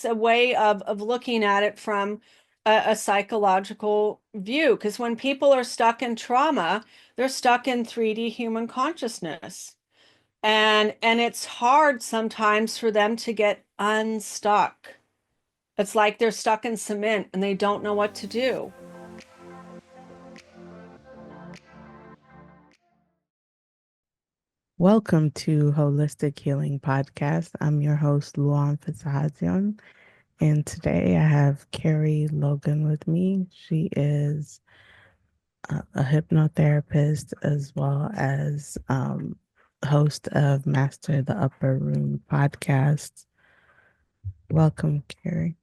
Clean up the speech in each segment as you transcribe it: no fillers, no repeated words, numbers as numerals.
it's a way of looking at it from a psychological view. Because when people are stuck in trauma, they're stuck in 3D human consciousness. And it's hard sometimes for them to get unstuck. It's like they're stuck in cement and they don't know what to do. Welcome to Holistic Healing Podcast. I'm your host, Luam, and today I have Kerie Logan with me. She is a hypnotherapist as well as host of Master the Upper Room podcast. Welcome, Kerie.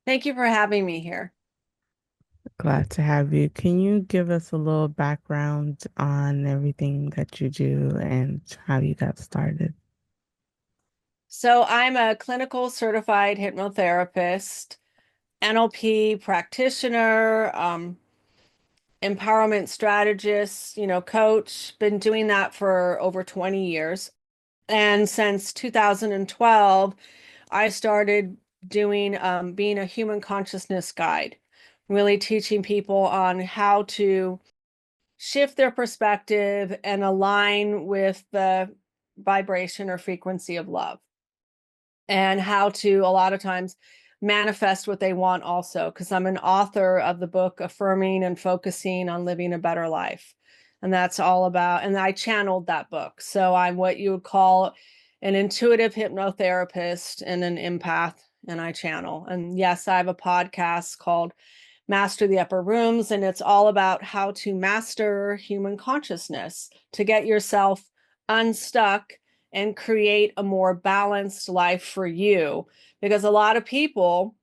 Thank you for having me here. Glad to have you. Can you give us a little background on everything that you do and how you got started? So I'm a clinical certified hypnotherapist, NLP practitioner, empowerment strategist, coach, been doing that for over 20 years. And since 2012, I started doing being a human consciousness guide, really teaching people on how to shift their perspective and align with the vibration or frequency of love, and how to a lot of times manifest what they want also, because I'm an author of the book Affirming and Focusing on Living a Better Life. And that's all about, and I channeled that book. So I'm what you would call an intuitive hypnotherapist and an empath, and I channel. And yes, I have a podcast called Master the Upper Rooms, and it's all about how to master human consciousness to get yourself unstuck and create a more balanced life for you. Because a lot of people,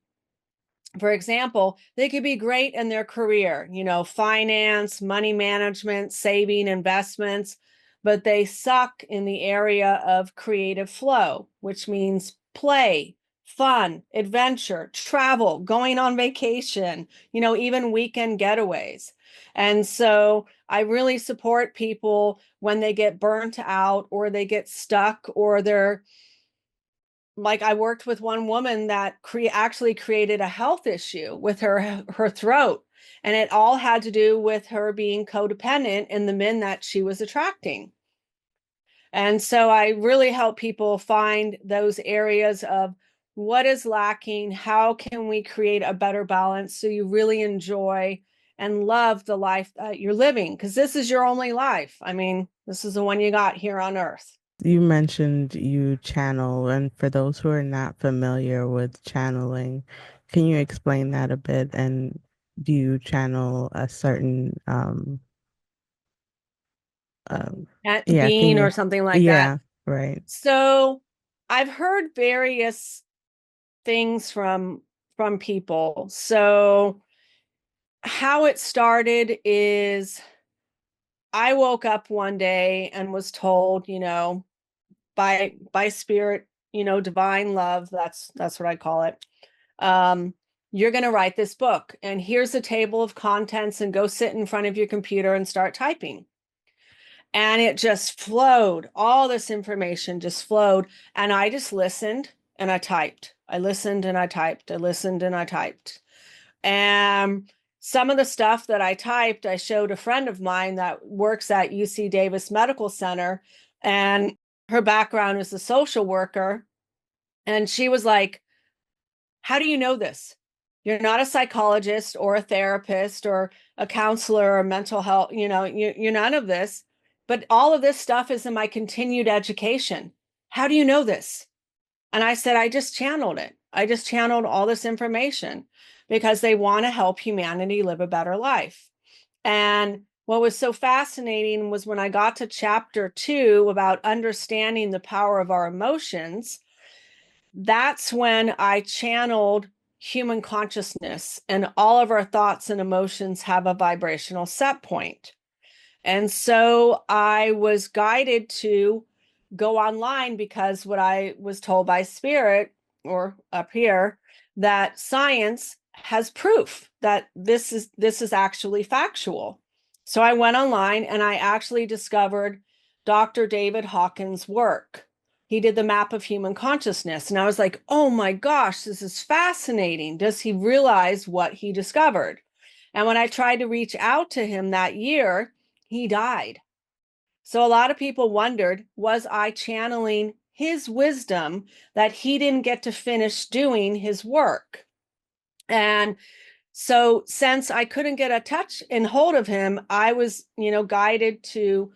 for example, they could be great in their career, finance, money management, saving, investments, but they suck in the area of creative flow, which means play, fun, adventure, travel, going on vacation, even weekend getaways. And so I really support people when they get burnt out or they get stuck, or they're like, I worked with one woman that actually created a health issue with her throat, and it all had to do with her being codependent in the men that she was attracting. And so I really help people find those areas of what is lacking, how can we create a better balance so you really enjoy and love the life that you're living, because this is your only life. I mean, this is the one you got here on earth. You mentioned you channel, and for those who are not familiar with channeling, can you explain that a bit? And do you channel a certain um yeah, can Being or you something like that. yeah, right. So I've heard various things from people. So how it started is I woke up one day and was told, by spirit, divine love, that's what I call it. Um, you're going to write this book, and here's a table of contents, and go sit in front of your computer and start typing. And it just flowed. All this information just flowed. And I just listened and I typed. I listened and I typed. I listened and I typed. And some of the stuff that I typed, I showed a friend of mine that works at UC Davis Medical Center. And her background is a social worker. And she was like, how do you know this? You're not a psychologist or a therapist or a counselor or mental health, you're none of this, but all of this stuff is in my continued education. How do you know this? And I said, I just channeled it. I just channeled all this information because they want to help humanity live a better life. And what was so fascinating was when I got to chapter 2 about understanding the power of our emotions, that's when I channeled human consciousness, and all of our thoughts and emotions have a vibrational set point. And so I was guided to go online, because what I was told by spirit, or up here, that science has proof that this is actually factual. So I went online and I actually discovered Dr. David Hawkins' work. he did the map of human consciousness. And I was like, oh my gosh, this is fascinating. Does he realize what he discovered? And when I tried to reach out to him that year, he died. So a lot of people wondered, was I channeling his wisdom that he didn't get to finish doing his work? And so since I couldn't get a touch and hold of him, I was, guided to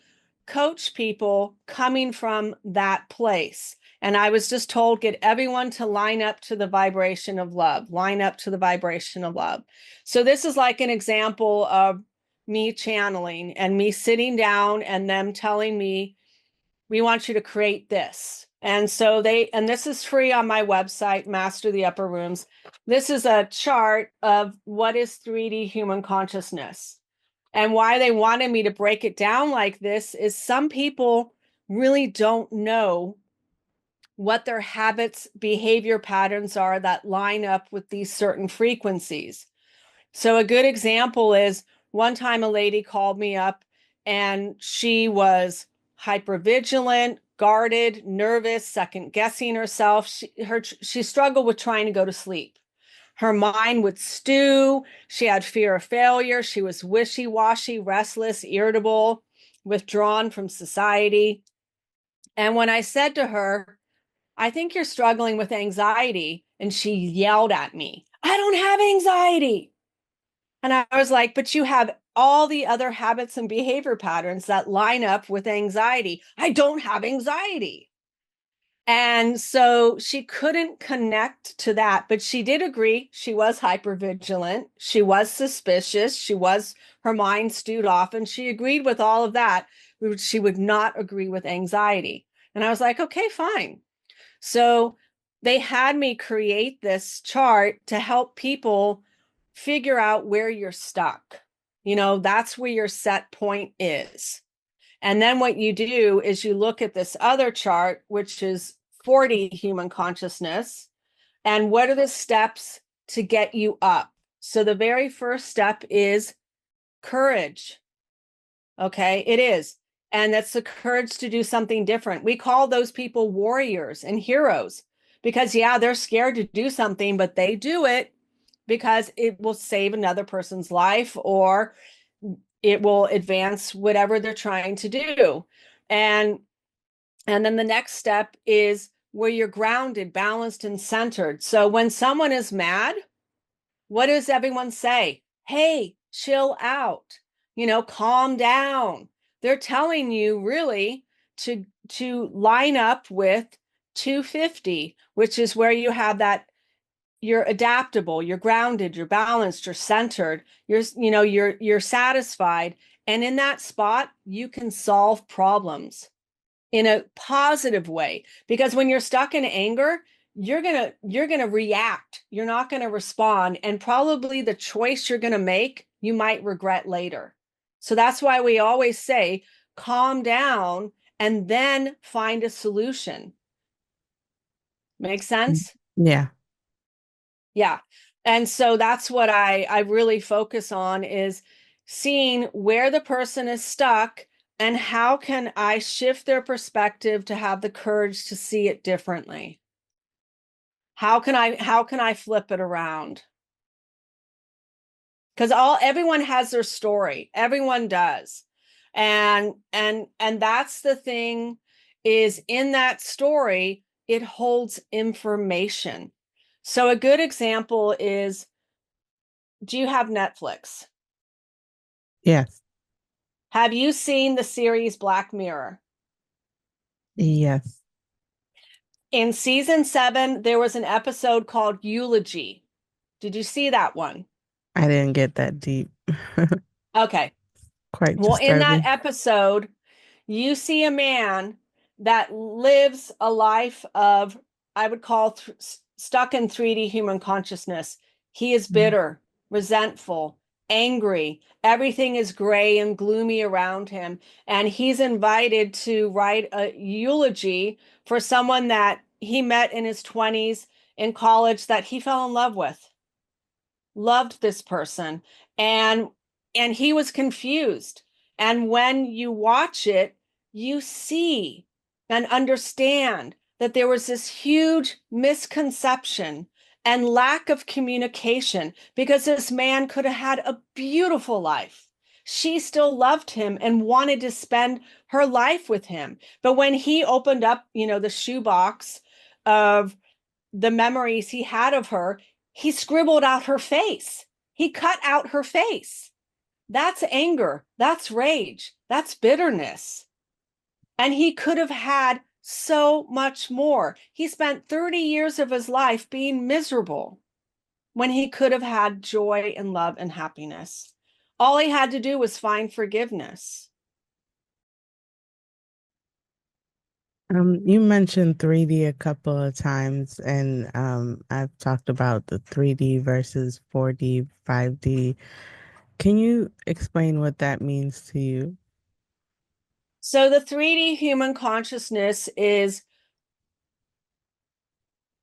coach people coming from that place. And I was just told, get everyone to line up to the vibration of love, line up to the vibration of love. So this is like an example of me channeling and me sitting down and them telling me, we want you to create this. And so and this is free on my website, Master the Upper Rooms. This is a chart of what is 3D human consciousness. And why they wanted me to break it down like this is some people really don't know what their habits, behavior patterns are that line up with these certain frequencies. So a good example is one time a lady called me up and she was hypervigilant, guarded, nervous, second guessing herself. She struggled with trying to go to sleep. Her mind would stew. She had fear of failure. She was wishy-washy, restless, irritable, withdrawn from society. And when I said to her, I think you're struggling with anxiety, and she yelled at me, I don't have anxiety. And I was like, but you have all the other habits and behavior patterns that line up with anxiety. I don't have anxiety. And so she couldn't connect to that, but she did agree. She was hypervigilant. She was suspicious. Her mind stewed off, and she agreed with all of that. She would not agree with anxiety. And I was like, okay, fine. So they had me create this chart to help people figure out where you're stuck. That's where your set point is. And then what you do is you look at this other chart, which is 4D human consciousness, and what are the steps to get you up? So the very first step is courage. Okay, it is. And that's the courage to do something different. We call those people warriors and heroes because, yeah, they're scared to do something, but they do it because it will save another person's life or it will advance whatever they're trying to do. And then the next step is where you're grounded, balanced, and centered. So when someone is mad, what does everyone say? Hey, chill out, calm down. They're telling you really to line up with 250, which is where you have that you're adaptable, you're grounded, you're balanced, you're centered, you're satisfied. And in that spot, you can solve problems in a positive way. Because when you're stuck in anger, you're going to react. You're not going to respond. And probably the choice you're going to make, you might regret later. So that's why we always say, calm down and then find a solution. Make sense? Yeah. Yeah. And so that's what I really focus on is seeing where the person is stuck and how can I shift their perspective to have the courage to see it differently? How can I flip it around? Because everyone has their story. Everyone does. And that's the thing is in that story, it holds information. So a good example is, do you have Netflix? Yes. Have you seen the series Black Mirror? Yes. In season 7, there was an episode called Eulogy. Did you see that one? I didn't get that deep. Okay. Quite Well, in that disturbing. episode, you see a man that lives a life of, I would call stuck in 3D human consciousness. He is bitter, resentful, angry. Everything is gray and gloomy around him. And he's invited to write a eulogy for someone that he met in his 20s in college that he fell in love with, loved this person. And he was confused. And when you watch it, you see and understand that there was this huge misconception and lack of communication because this man could have had a beautiful life. She still loved him and wanted to spend her life with him. But when he opened up, the shoebox of the memories he had of her, he scribbled out her face. He cut out her face. That's anger. That's rage. That's bitterness. And he could have had so much more. He spent 30 years of his life being miserable when he could have had joy and love and happiness. All he had to do was find forgiveness. You mentioned 3D a couple of times, and I've talked about the 3D versus 4D, 5D. Can you explain what that means to you? So the 3D human consciousness is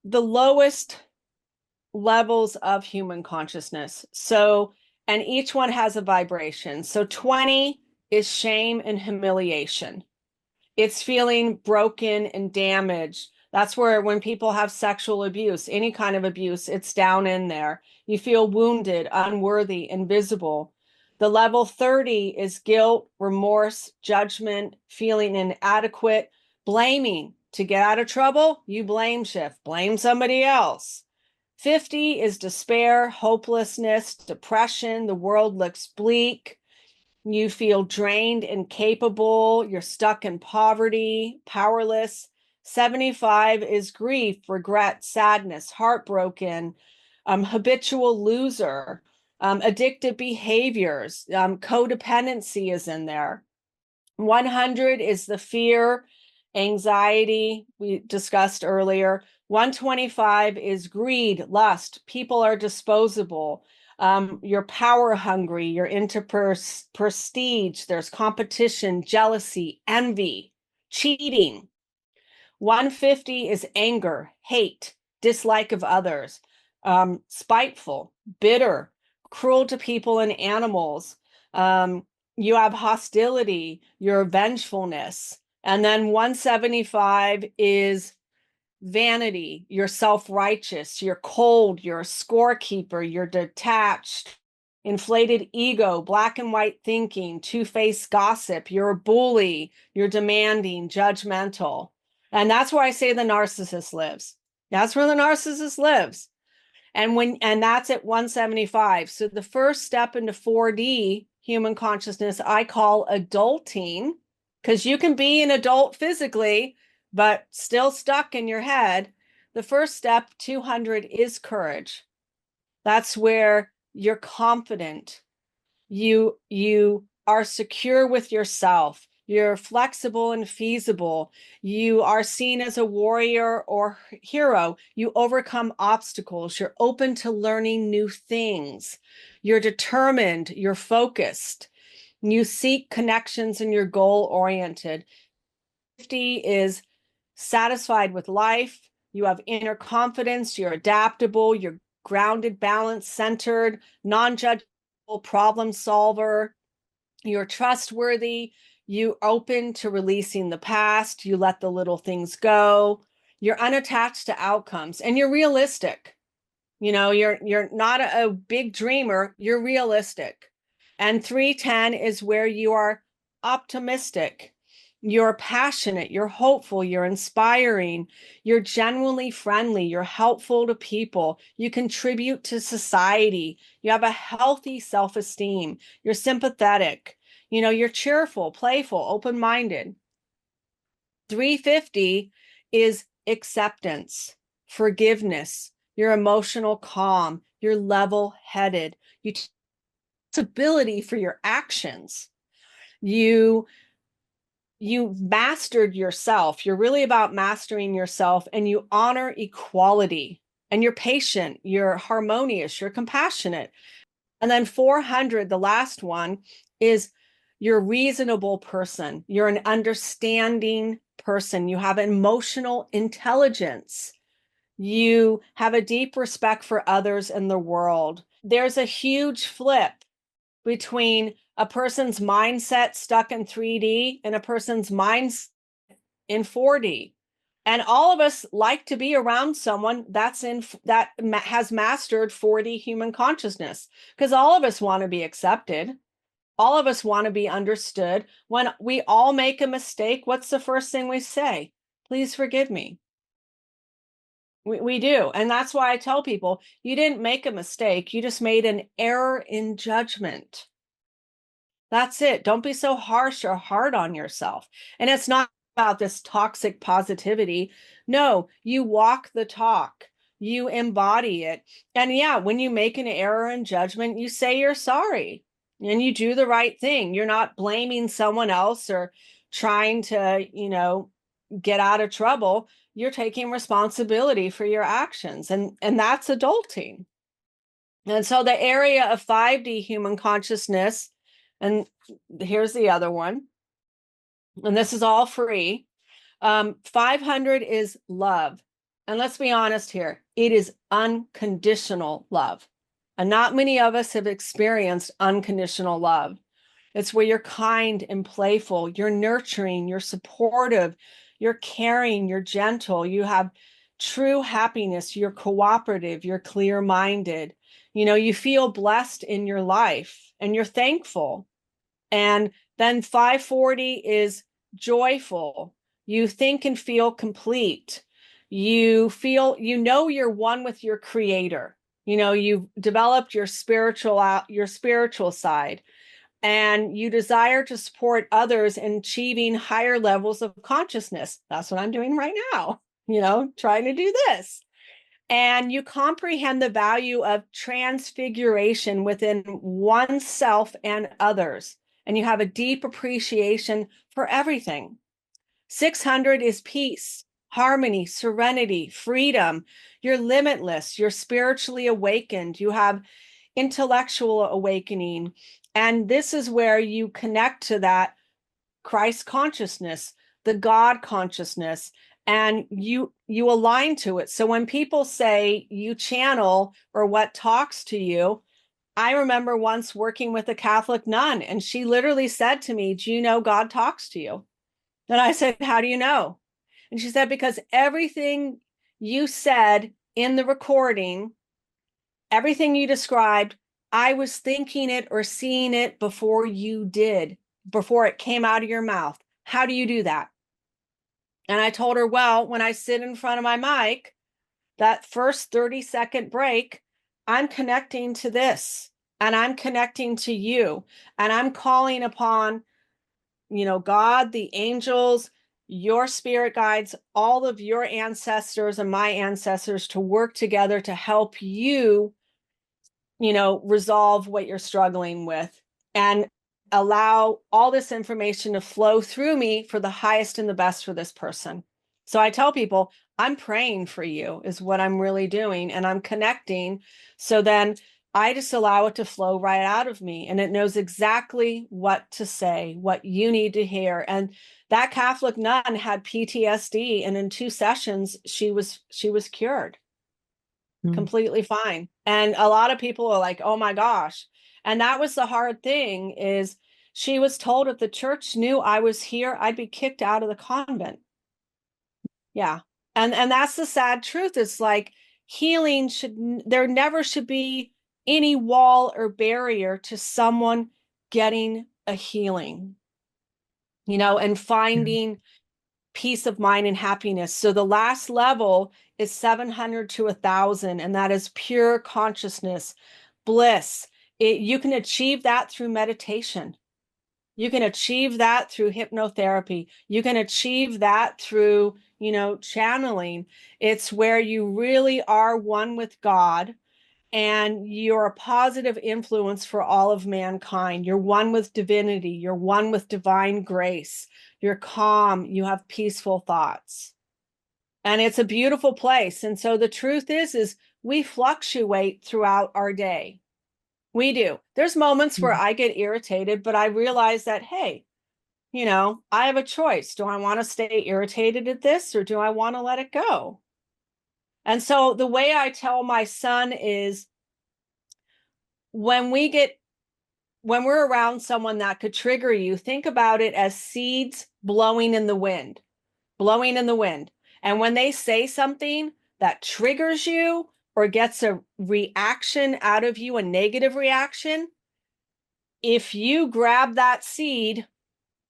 the lowest levels of human consciousness. And each one has a vibration. So 20 is shame and humiliation. It's feeling broken and damaged. That's where when people have sexual abuse, any kind of abuse, it's down in there. You feel wounded, unworthy, invisible. The level 30 is guilt, remorse, judgment, feeling inadequate, blaming. To get out of trouble, you blame shift, blame somebody else. 50 is despair, hopelessness, depression. The world looks bleak. You feel drained, incapable. You're stuck in poverty, powerless. 75 is grief, regret, sadness, heartbroken, habitual loser, addictive behaviors, codependency is in there. 100 is the fear, anxiety we discussed earlier. 125 is greed, lust. People are disposable. You're power hungry. You're into prestige. There's competition, jealousy, envy, cheating. 150 is anger, hate, dislike of others, spiteful, bitter, cruel to people and animals. You have hostility, your vengefulness. And then 175 is vanity, you're self-righteous, you're cold, you're a scorekeeper, you're detached, inflated ego, black and white thinking, two-faced gossip, you're a bully, you're demanding, judgmental. And that's where I say the narcissist lives. That's where the narcissist lives. And that's at 175. So the first step into 4D human consciousness, I call adulting, because you can be an adult physically, but still stuck in your head. The first step, 200, is courage. That's where you're confident. You are secure with yourself. You're flexible and feasible. You are seen as a warrior or hero. You overcome obstacles. You're open to learning new things. You're determined. You're focused. You seek connections and you're goal oriented. 50 is satisfied with life. You have inner confidence. You're adaptable. You're grounded, balanced, centered, non-judgmental, problem solver. You're trustworthy. You open to releasing the past. You let the little things go. You're unattached to outcomes and you're realistic. You're not a big dreamer, you're realistic. And 310 is where you are optimistic. You're passionate, you're hopeful, you're inspiring, you're genuinely friendly, you're helpful to people, you contribute to society, you have a healthy self-esteem, you're sympathetic, you're cheerful, playful, open-minded. 350 is acceptance, forgiveness, your emotional calm, you're level-headed, you take responsibility for your actions. You've mastered yourself. You're really about mastering yourself, and you honor equality, and you're patient, you're harmonious, you're compassionate. And then 400, the last one, is you're a reasonable person. You're an understanding person. You have emotional intelligence. You have a deep respect for others in the world. There's a huge flip between a person's mindset stuck in 3D and a person's mindset in 4D. And all of us like to be around someone that has mastered 4D human consciousness, because all of us want to be accepted. All of us want to be understood. When we all make a mistake, what's the first thing we say? Please forgive me. We do. And that's why I tell people, you didn't make a mistake. You just made an error in judgment. That's it. Don't be so harsh or hard on yourself. And it's not about this toxic positivity. No, you walk the talk, you embody it. And yeah, when you make an error in judgment, you say you're sorry and you do the right thing. You're not blaming someone else or trying to, get out of trouble. You're taking responsibility for your actions. And that's adulting. And so the area of 5D human consciousness, and here's the other one, and this is all free. 500 is love. And let's be honest here, it is unconditional love. And not many of us have experienced unconditional love. It's where you're kind and playful, you're nurturing, you're supportive, you're caring, you're gentle, you have true happiness, you're cooperative, you're clear-minded. You feel blessed in your life and you're thankful. And then 540 is joyful. You think and feel complete. You feel, you're one with your creator. You've developed your spiritual side, and you desire to support others in achieving higher levels of consciousness. That's what I'm doing right now, trying to do this. And you comprehend the value of transfiguration within oneself and others. And you have a deep appreciation for everything. 600 is peace, harmony, serenity, freedom. You're limitless. You're spiritually awakened. You have intellectual awakening. And this is where you connect to that Christ consciousness, the God consciousness, and you align to it. So when people say you channel or what talks to you, I remember once working with a Catholic nun, and she literally said to me, "Do you know God talks to you?" And I said, "How do you know?" And she said, "Because everything you said in the recording, everything you described, I was thinking it or seeing it before you did, before it came out of your mouth. How do you do that?" And I told her, "Well, when I sit in front of my mic, that first 30-second break, I'm connecting to this and I'm connecting to you and I'm calling upon, God, the angels, your spirit guides, all of your ancestors and my ancestors to work together to help you, resolve what you're struggling with and allow all this information to flow through me for the highest and the best for this person." So I tell people, I'm praying for you is what I'm really doing. And I'm connecting. So then I just allow it to flow right out of me. And it knows exactly what to say, what you need to hear. And that Catholic nun had PTSD. And in 2 sessions, she was cured. Completely fine. And a lot of people are like, "Oh my gosh." And that was the hard thing, is she was told if the church knew I was here, I'd be kicked out of the convent. Yeah. And that's the sad truth. It's like healing there never should be any wall or barrier to someone getting a healing, and finding peace of mind and happiness. So the last level is 700 to 1,000, and that is pure consciousness, bliss. You can achieve that through meditation. You can achieve that through hypnotherapy. You can achieve that through, channeling. It's where you really are one with God and you're a positive influence for all of mankind. You're one with divinity. You're one with divine grace. You're calm. You have peaceful thoughts. And it's a beautiful place. And so the truth is we fluctuate throughout our day. We do. There's moments where I get irritated, but I realize that, hey, I have a choice. Do I want to stay irritated at this or do I want to let it go? And so the way I tell my son is, when we're around someone that could trigger you, think about it as seeds blowing in the wind, blowing in the wind. And when they say something that triggers you or gets a reaction out of you, a negative reaction, if you grab that seed,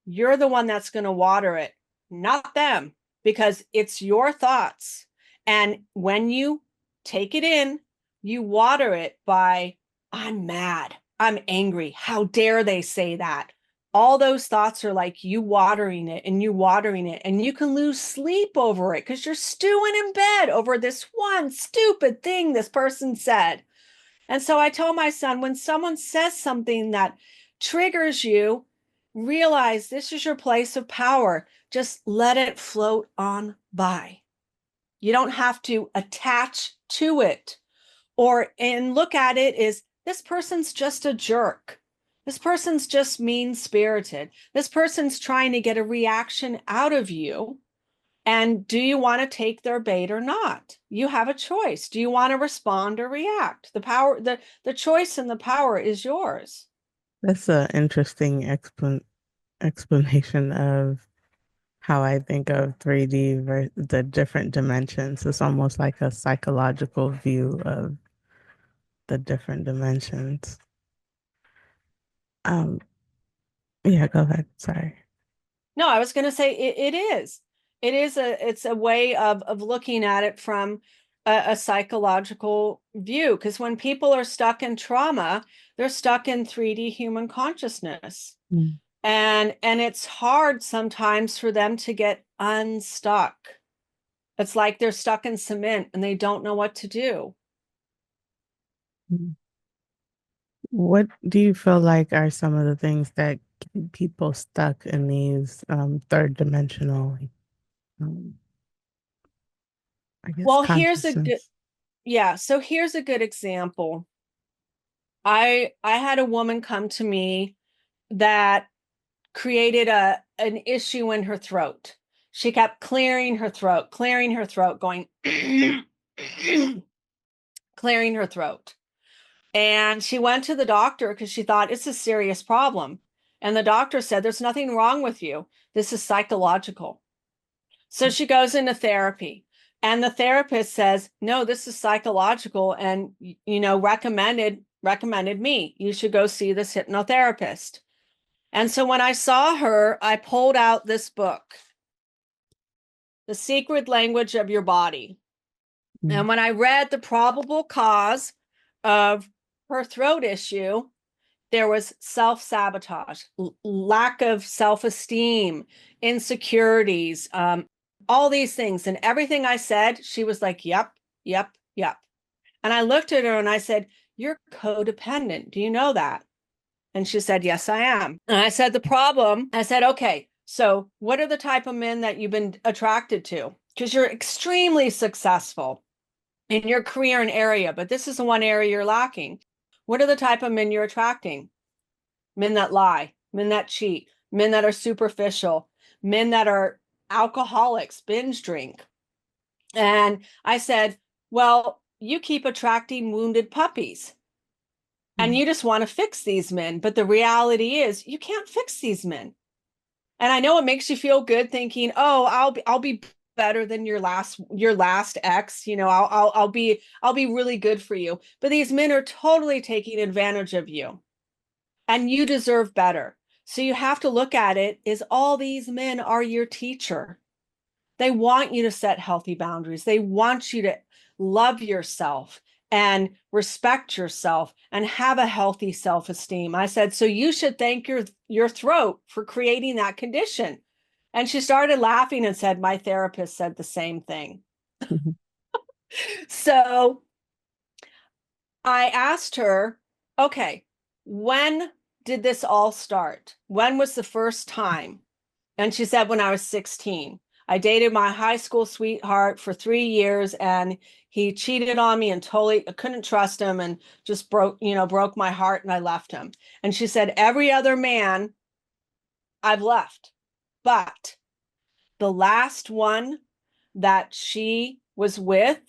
you're the one that's going to water it, not them, because it's your thoughts. And when you take it in, you water it by, I'm mad, I'm angry, how dare they say that? All those thoughts are like you watering it and you watering it, and you can lose sleep over it because you're stewing in bed over this one stupid thing this person said. And so I told my son, when someone says something that triggers you, realize this is your place of power. Just let it float on by. You don't have to attach to it and look at it as this person's just a jerk. This person's just mean spirited. This person's trying to get a reaction out of you. And do you want to take their bait or not? You have a choice. Do you want to respond or react? The choice and the power is yours. That's an interesting explanation of how I think of 3D, the different dimensions. It's almost like a psychological view of the different dimensions. Um, yeah, go ahead. Sorry. No, I was going to say it is. It's a way of looking at it from a psychological view. Because when people are stuck in trauma, they're stuck in 3D human consciousness. Mm. And it's hard sometimes for them to get unstuck. It's like they're stuck in cement and they don't know what to do. Mm. What do you feel like are some of the things that keep people stuck in these third dimensional, um, I guess, Well, here's a good, consciousness? yeah, so here's a good example. I had a woman come to me that created an issue in her throat. She kept clearing her throat, going clearing her throat. And she went to the doctor because she thought it's a serious problem. And the doctor said, there's nothing wrong with you. This is psychological. So she goes into therapy. And the therapist says, no, this is psychological. And, recommended me. You should go see this hypnotherapist. And so when I saw her, I pulled out this book, The Secret Language of Your Body. Mm. And when I read the probable cause of her throat issue, there was self-sabotage, lack of self-esteem, insecurities, all these things. And everything I said, she was like, yep, yep, yep. And I looked at her and I said, you're codependent. Do you know that? And she said, yes, I am. And I said, I said, okay, so what are the type of men that you've been attracted to? Because you're extremely successful in your career and area, but this is the one area you're lacking. What are the type of men you're attracting? Men that lie, men that cheat, men that are superficial, men that are alcoholics, binge drink. And I said, well, you keep attracting wounded puppies and Mm. you just want to fix these men. But the reality is you can't fix these men. And I know it makes you feel good thinking, oh, I'll be better than your last ex. I'll be really good for you. But these men are totally taking advantage of you. And you deserve better. So you have to look at it as all these men are your teacher. They want you to set healthy boundaries. They want you to love yourself and respect yourself and have a healthy self-esteem. I said, so you should thank your throat for creating that condition. And she started laughing and said, my therapist said the same thing. So I asked her, okay, when did this all start? When was the first time? And she said, when I was 16. I dated my high school sweetheart for 3 years and he cheated on me and totally I couldn't trust him and just broke my heart and I left him. And she said, every other man I've left, but the last one that she was with,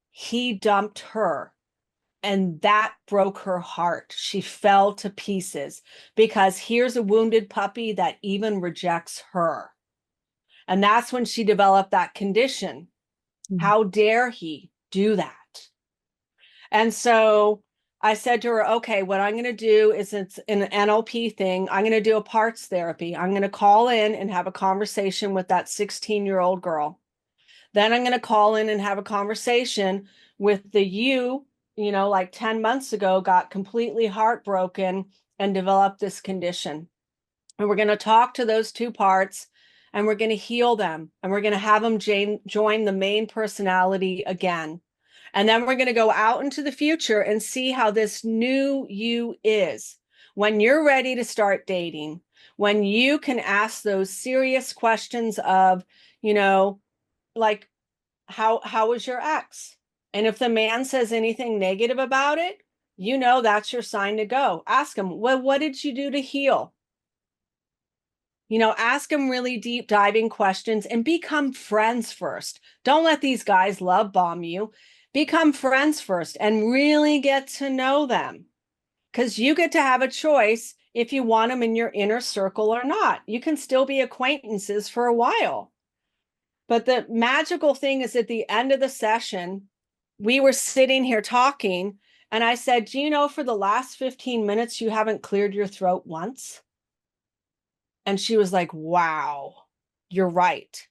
he dumped her. And that broke her heart. She fell to pieces because here's a wounded puppy that even rejects her. And that's when she developed that condition. Mm. How dare he do that? And so I said to her, okay, what I'm going to do is it's an NLP thing. I'm going to do a parts therapy. I'm going to call in and have a conversation with that 16-year-old girl. Then I'm going to call in and have a conversation with the like 10 months ago, got completely heartbroken and developed this condition. And we're going to talk to those two parts and we're going to heal them and we're going to have them join the main personality again. And then we're going to go out into the future and see how this new you is. When you're ready to start dating, when you can ask those serious questions of, you know, like how was your ex? And if the man says anything negative about it, that's your sign to go. Ask him, well, what did you do to heal? Ask him really deep diving questions and become friends first. Don't let these guys love bomb you. Become friends first and really get to know them because you get to have a choice if you want them in your inner circle or not. You can still be acquaintances for a while. But the magical thing is at the end of the session, we were sitting here talking, and I said, do you know for the last 15 minutes, you haven't cleared your throat once? And she was like, wow, you're right.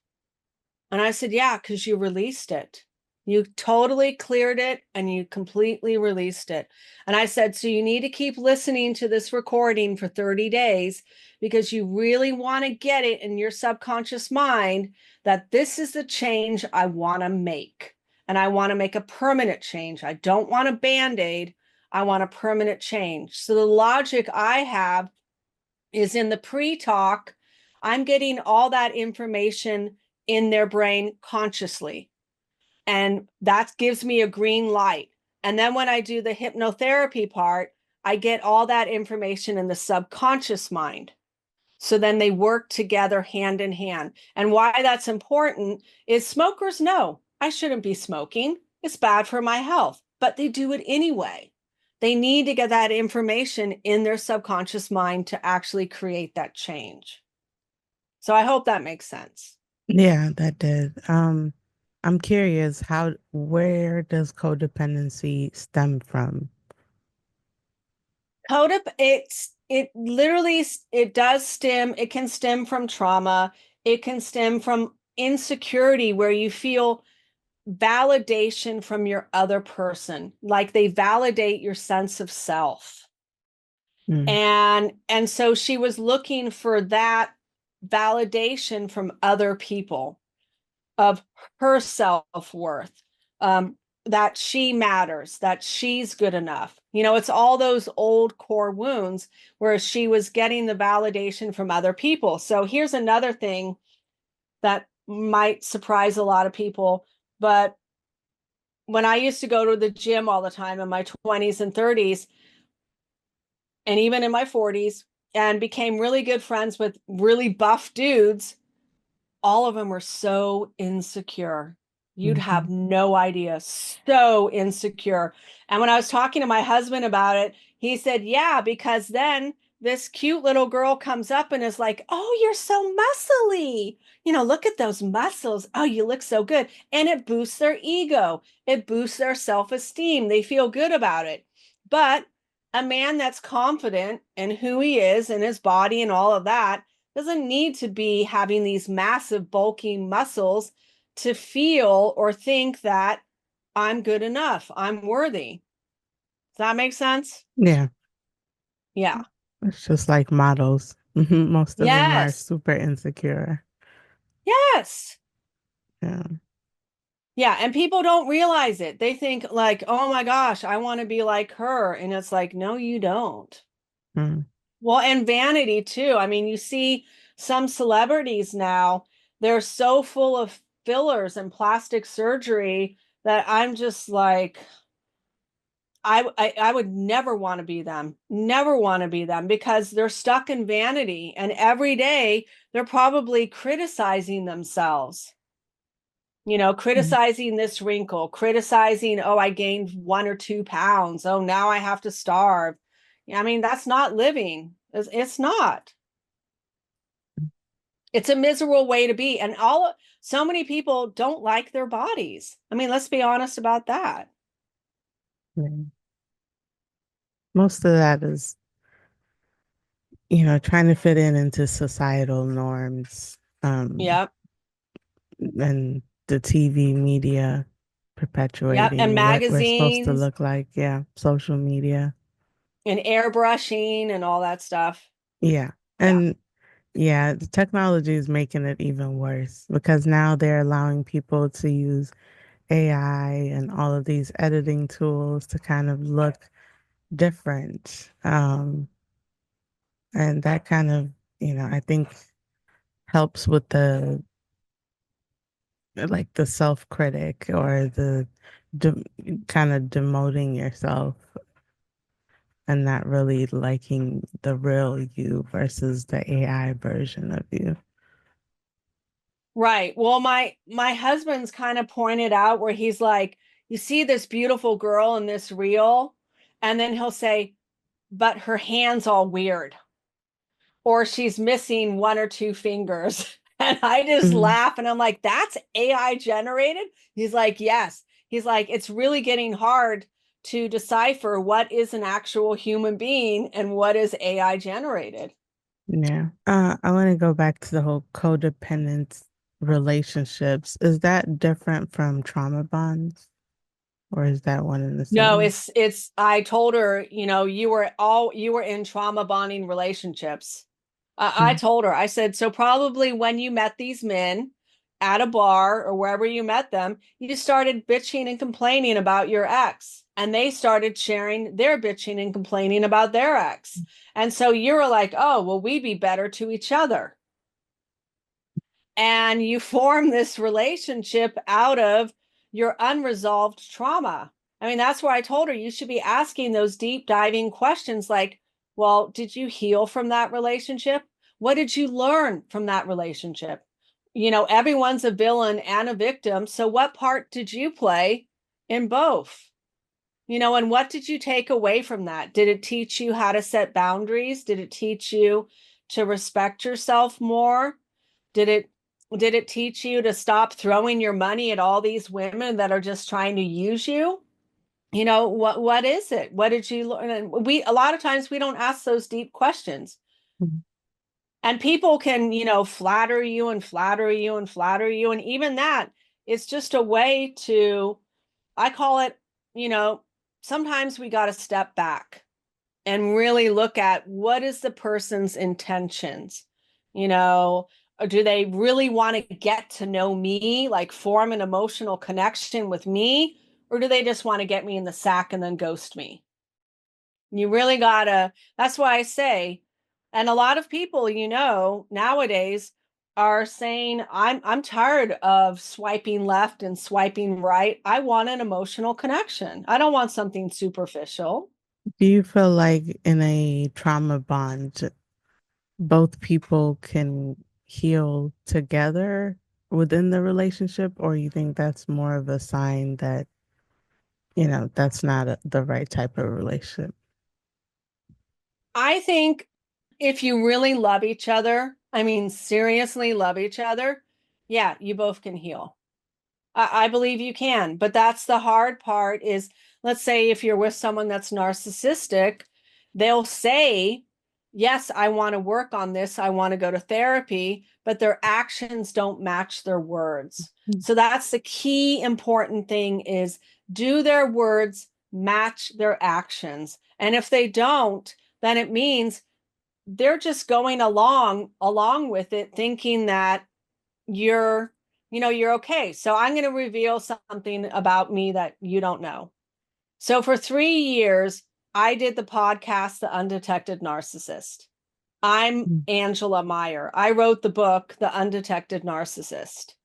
And I said, yeah, because you released it. You totally cleared it and you completely released it. And I said, so you need to keep listening to this recording for 30 days because you really want to get it in your subconscious mind that this is the change I want to make. And I want to make a permanent change. I don't want a band-aid. I want a permanent change. So the logic I have is in the pre-talk, I'm getting all that information in their brain consciously. And that gives me a green light. And then when I do the hypnotherapy part, I get all that information in the subconscious mind. So then they work together hand in hand. And why that's important is smokers know I shouldn't be smoking. It's bad for my health, but they do it anyway. They need to get that information in their subconscious mind to actually create that change. So I hope that makes sense. Yeah, that did. I'm curious, where does codependency stem from? It literally it does stem, it can stem from trauma, it can stem from insecurity where you feel validation from your other person, like they validate your sense of self. Mm, And so she was looking for that validation from other people of her self-worth, that she matters, that she's good enough. It's all those old core wounds where she was getting the validation from other people. So here's another thing that might surprise a lot of people, but when I used to go to the gym all the time in my 20s and 30s, and even in my 40s, and became really good friends with really buff dudes, all of them were so insecure. You'd have mhm. no idea. So insecure. And when I was talking to my husband about it, he said, yeah, because then this cute little girl comes up and is like, oh, you're so muscly. Look at those muscles. Oh, you look so good. And it boosts their ego, it boosts their self esteem. They feel good about it. But a man that's confident in who he is and his body and all of that doesn't need to be having these massive bulking muscles to feel or think that I'm good enough, I'm worthy. Does that make sense? Yeah, Yeah. it's just like models. Most of them are Yes. super insecure. Yes. Yeah. Yeah. And people don't realize it. They think like, oh my gosh, I want to be like her. And it's like, no, you don't. Mm, Well, and vanity too. I mean, you see some celebrities now, they're so full of fillers and plastic surgery that I'm just like, I would never want to be them. Never want to be them because they're stuck in vanity and every day they're probably criticizing themselves. mm. Criticizing this wrinkle, criticizing, oh, I gained 1 or 2 pounds. Oh, now I have to starve. I mean, that's not living. It's not. It's a miserable way to be. And so many people don't like their bodies. I mean, let's be honest about that. Yeah. Most of that is, trying to fit into societal norms, Yep. and the TV media Yep. And perpetuating what we're supposed to magazines look like. Yeah, social media. and airbrushing and all that stuff. Yeah. Yeah. And yeah, the technology is making it even worse because now they're allowing people to use AI and all of these editing tools to kind of look different. And that kind of, I think helps with the like the self-critic or the de kind of demoting yourself and not really liking the real you versus the AI version of you. Right. Well, my husband's kind of pointed out where he's like, you see this beautiful girl in this reel, and then he'll say, but her hand's all weird, or she's missing one or two fingers. And I just Mhm. laugh and I'm like, that's AI generated? He's like, yes. He's like, it's really getting hard to decipher what is an actual human being and what is AI generated. Yeah. I want to go back to the whole codependent relationships. Is that different from trauma bonds, or is that one and the No, same? I told her, you were in trauma bonding relationships. I Mm. told her, I said, so probably when you met these men at a bar or wherever you met them, you started bitching and complaining about your ex, and they started sharing their bitching and complaining about their ex. And so you were like, oh, well, we be better to each other. And you form this relationship out of your unresolved trauma. I mean, that's why I told her you should be asking those deep diving questions like, well, did you heal from that relationship? What did you learn from that relationship? Everyone's a villain and a victim. So, what part did you play in both? And what did you take away from that? Did it teach you how to set boundaries? Did it teach you to respect yourself more? Did it did it teach you to stop throwing your money at all these women that are just trying to use you? What is it? What did you learn? And we a lot of times we don't ask those deep questions. Mm. And people can, flatter you and flatter you and flatter you. And even that, it's just a way to, I call it, you know, sometimes we got to step back and really look at what is the person's intentions. You know, do they really want to get to know me, like form an emotional connection with me, or do they just want to get me in the sack and then ghost me? You really gotta, that's why I say, and a lot of people, nowadays are saying, I'm tired of swiping left and swiping right. I want an emotional connection. I don't want something superficial. Do you feel like in a trauma bond, both people can heal together within the relationship, or you think that's more of a sign that, that's not the right type of relationship? I think if you really love each other, I mean, seriously love each other, yeah, you both can heal. I believe you can, but that's the hard part is, let's say if you're with someone that's narcissistic, they'll say, yes, I want to work on this. I want to go to therapy, but their actions don't match their words. So that's the key important thing is, do their words match their actions? And if they don't, then it means they're just going along with it, thinking that you're you're okay. So I'm going to reveal something about me that you don't know. So for 3 years I did the podcast The Undetected Narcissist. I'm Mm. Angela Meyer. I wrote the book The Undetected Narcissist,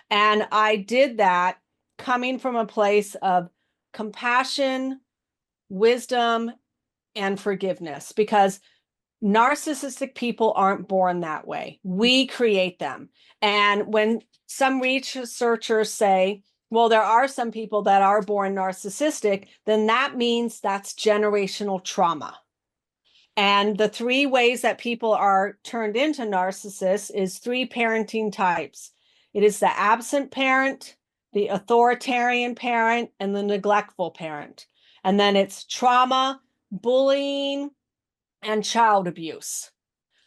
and I did that coming from a place of compassion, wisdom, and forgiveness, because narcissistic people aren't born that way. We create them. And when some researchers say, well, there are some people that are born narcissistic, then that means that's generational trauma. And the three ways that people are turned into narcissists is three parenting types. It is the absent parent, the authoritarian parent, and the neglectful parent. And then it's trauma, bullying, and child abuse.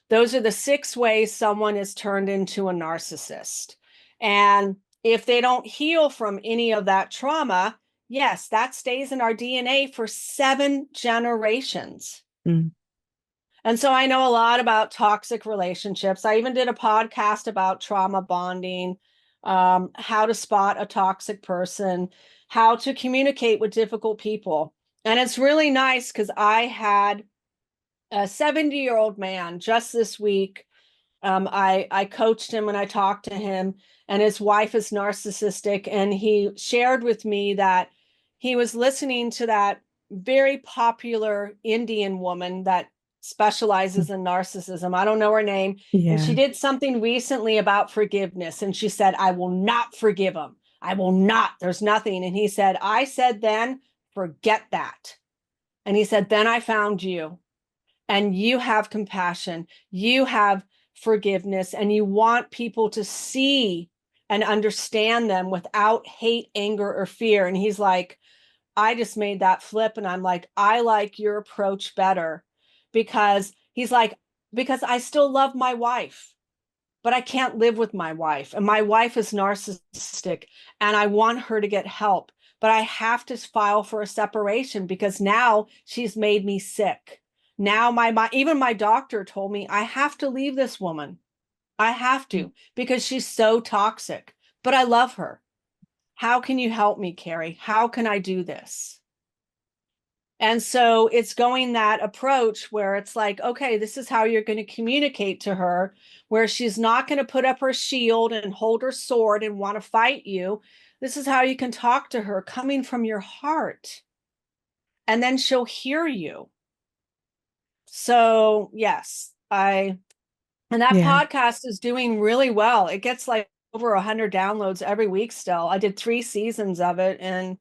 Those are the six ways someone is turned into a narcissist. And if they don't heal from any of that trauma, yes, that stays in our DNA for 7 generations. Mm. And so I know a lot about toxic relationships. I even did a podcast about trauma bonding, how to spot a toxic person, how to communicate with difficult people. And it's really nice because I had a 70-year-old man just this week. I coached him and I talked to him, and his wife is narcissistic. And he shared with me that he was listening to that very popular Indian woman that specializes in narcissism. I don't know her name. And she Yeah. did something recently about forgiveness. And she said, I will not forgive him. I will not. There's nothing. And he said, I said then, forget that. And he said, then I found you, and you have compassion, you have forgiveness, and you want people to see and understand them without hate, anger, or fear. And he's like, I just made that flip. And I'm like, I like your approach better, because he's like, because I still love my wife, but I can't live with my wife. And my wife is narcissistic and I want her to get help, but I have to file for a separation because now she's made me sick. Now even my doctor told me I have to leave this woman. I have to, because she's so toxic, but I love her. How can you help me, Kerie? How can I do this? And so it's going that approach where it's like, okay, this is how you're going to communicate to her, where she's not going to put up her shield and hold her sword and want to fight you. This is how you can talk to her coming from your heart, and then she'll hear you. So, yes, and that Yeah. podcast is doing really well. It gets like over 100 downloads every week still. I did 3 seasons of it, and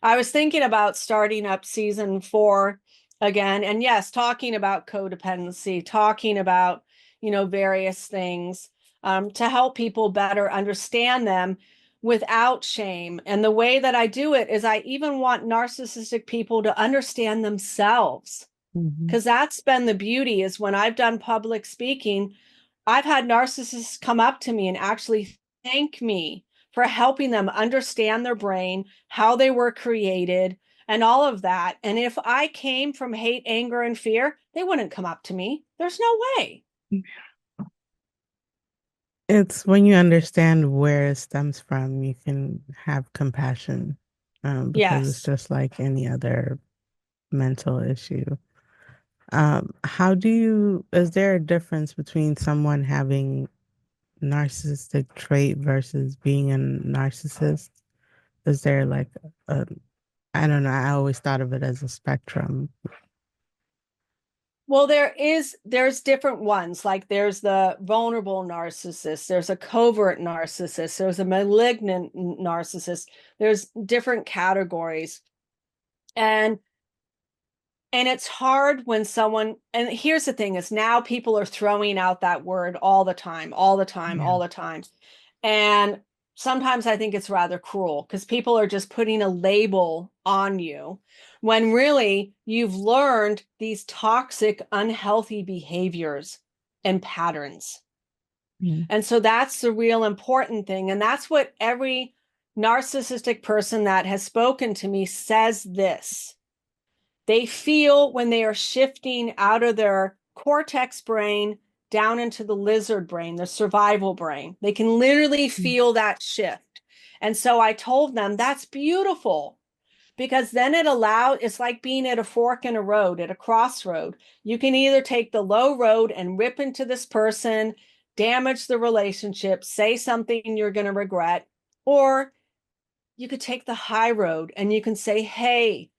I was thinking about starting up season 4 again. And yes, talking about codependency, talking about, various things, to help people better understand them without shame. And the way that I do it is I even want narcissistic people to understand themselves, Hmm. because that's been the beauty, is when I've done public speaking, I've had narcissists come up to me and actually thank me for helping them understand their brain, how they were created, and all of that. And if I came from hate, anger, and fear, they wouldn't come up to me. There's no way. It's when you understand where it stems from, you can have compassion, because it's Yes. just like any other mental issue. Is there a difference between someone having narcissistic trait versus being a narcissist? Is there like a, I don't know, I always thought of it as a spectrum. Well, there's different ones. Like there's the vulnerable narcissist, there's a covert narcissist, there's a malignant narcissist. There's different categories. And it's hard when someone, and here's the thing, is now people are throwing out that word all the time, all the time, Yeah. all the time. And sometimes I think it's rather cruel, because people are just putting a label on you when really you've learned these toxic, unhealthy behaviors and patterns. Mm. And so that's the real important thing. And that's what every narcissistic person that has spoken to me says this. They feel when they are shifting out of their cortex brain down into the lizard brain, the survival brain. They can literally Mm. feel that shift. And so I told them that's beautiful, because then it's like being at a fork in a road, at a crossroad. You can either take the low road and rip into this person, damage the relationship, say something you're going to regret, or you could take the high road and you can say, hey,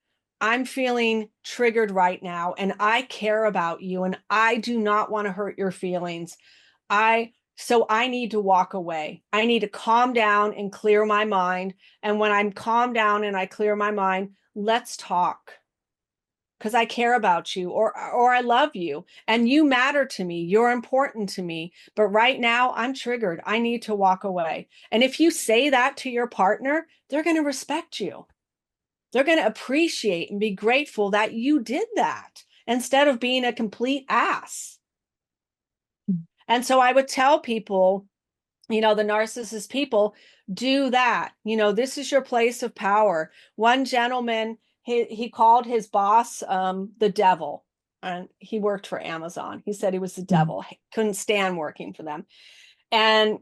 I'm feeling triggered right now and I care about you and I do not want to hurt your feelings. So I need to walk away. I need to calm down and clear my mind. And when I'm calmed down and I clear my mind, let's talk. because I care about you, or I love you and you matter to me. You're important to me. But right now I'm triggered. I need to walk away. And if you say that to your partner, they're going to respect you. They're going to appreciate and be grateful that you did that instead of being a complete ass. And so I would tell people, the narcissist people, do that. This is your place of power. One gentleman, he called his boss the devil, and he worked for Amazon. He said he was the devil. He couldn't stand working for them. And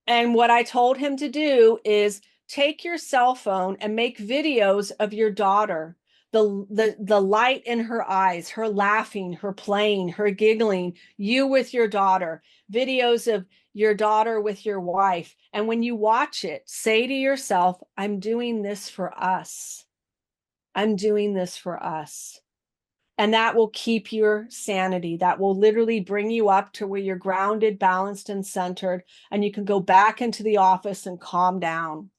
what I told him to do is take your cell phone and make videos of your daughter, the light in her eyes, her laughing, her playing, her giggling, you with your daughter, videos of your daughter with your wife. And when you watch it, say to yourself, I'm doing this for us. I'm doing this for us. And that will keep your sanity. That will literally bring you up to where you're grounded, balanced, and centered, and you can go back into the office and calm down.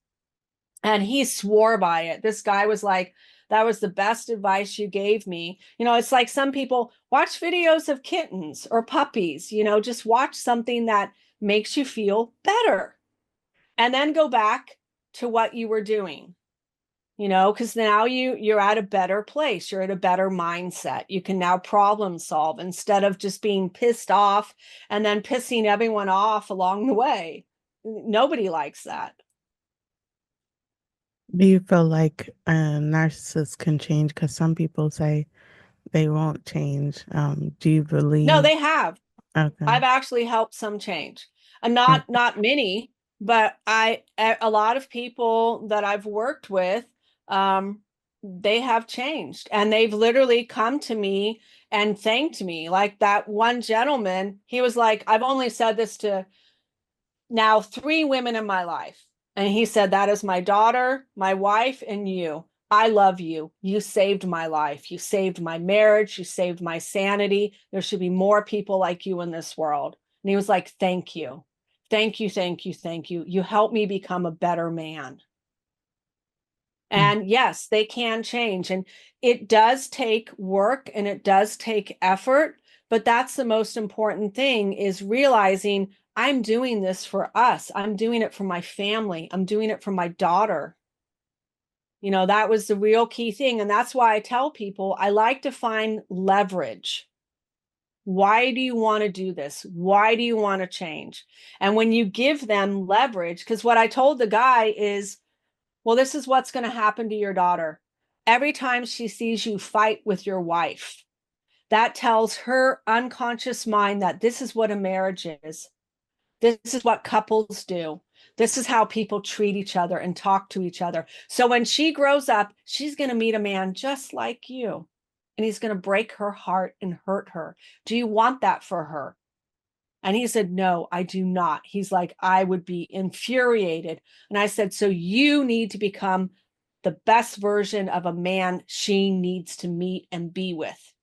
And he swore by it. This guy was like, that was the best advice you gave me. It's like some people watch videos of kittens or puppies, just watch something that makes you feel better and then go back to what you were doing. Because now you're at a better place. You're at a better mindset. You can now problem solve instead of just being pissed off and then pissing everyone off along the way. Nobody likes that. Do you feel like narcissists can change? Because some people say they won't change. Do you No, believe? they have. Okay. I've actually helped some change. And Okay. not many, but a lot of people that I've worked with, they have changed, and they've literally come to me and thanked me. Like that one gentleman, he was like, I've only said this to now 3 women in my life. And he said, that is my daughter, my wife, and you. I love you. You saved my life. You saved my marriage. You saved my sanity. There should be more people like you in this world. And he was like, thank you. Thank you, thank you, thank you. You helped me become a better man. And yes, they can change. And it does take work and it does take effort. But that's the most important thing, is realizing I'm doing this for us. I'm doing it for my family. I'm doing it for my daughter. That was the real key thing. And that's why I tell people I like to find leverage. Why do you want to do this? Why do you want to change? And when you give them leverage, because what I told the guy is, well, this is what's going to happen to your daughter. Every time she sees you fight with your wife, that tells her unconscious mind that this is what a marriage is. This is what couples do. This is how people treat each other and talk to each other. So when she grows up, she's going to meet a man just like you, and he's going to break her heart and hurt her. Do you want that for her? And he said, no, I do not. He's like, I would be infuriated. And I said, so you need to become the best version of a man she needs to meet and be with.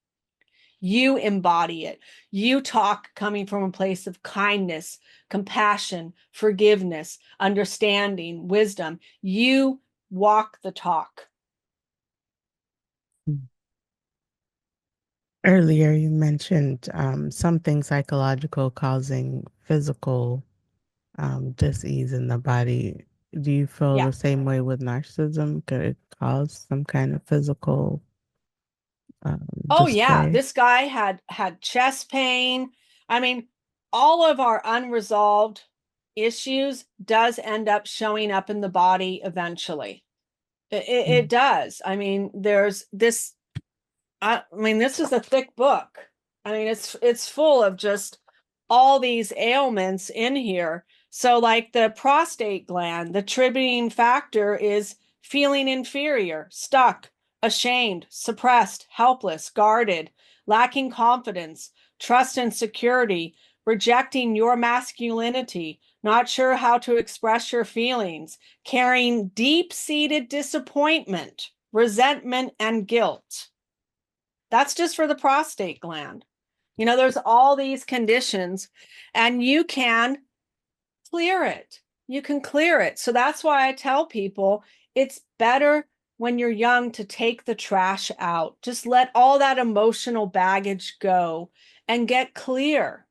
You embody it. You talk coming from a place of kindness, compassion, forgiveness, understanding, wisdom. You walk the talk. Earlier, you mentioned something psychological causing physical dis-ease in the body. Do you feel Yeah. the same way with narcissism? Could it cause some kind of physical Oh yeah, display? this guy had chest pain. I mean, all of our unresolved issues does end up showing up in the body eventually. It does. I mean, there's this this is a thick book. I mean, it's full of just all these ailments in here. So like the prostate gland, the triggering factor is feeling inferior, stuck, ashamed, suppressed, helpless, guarded, lacking confidence, trust and security, rejecting your masculinity, not sure how to express your feelings, carrying deep-seated disappointment, resentment, and guilt. That's just for the prostate gland. There's all these conditions, and you can clear it. You can clear it. So that's why I tell people it's better when you're young to take the trash out. Just let all that emotional baggage go and get clear.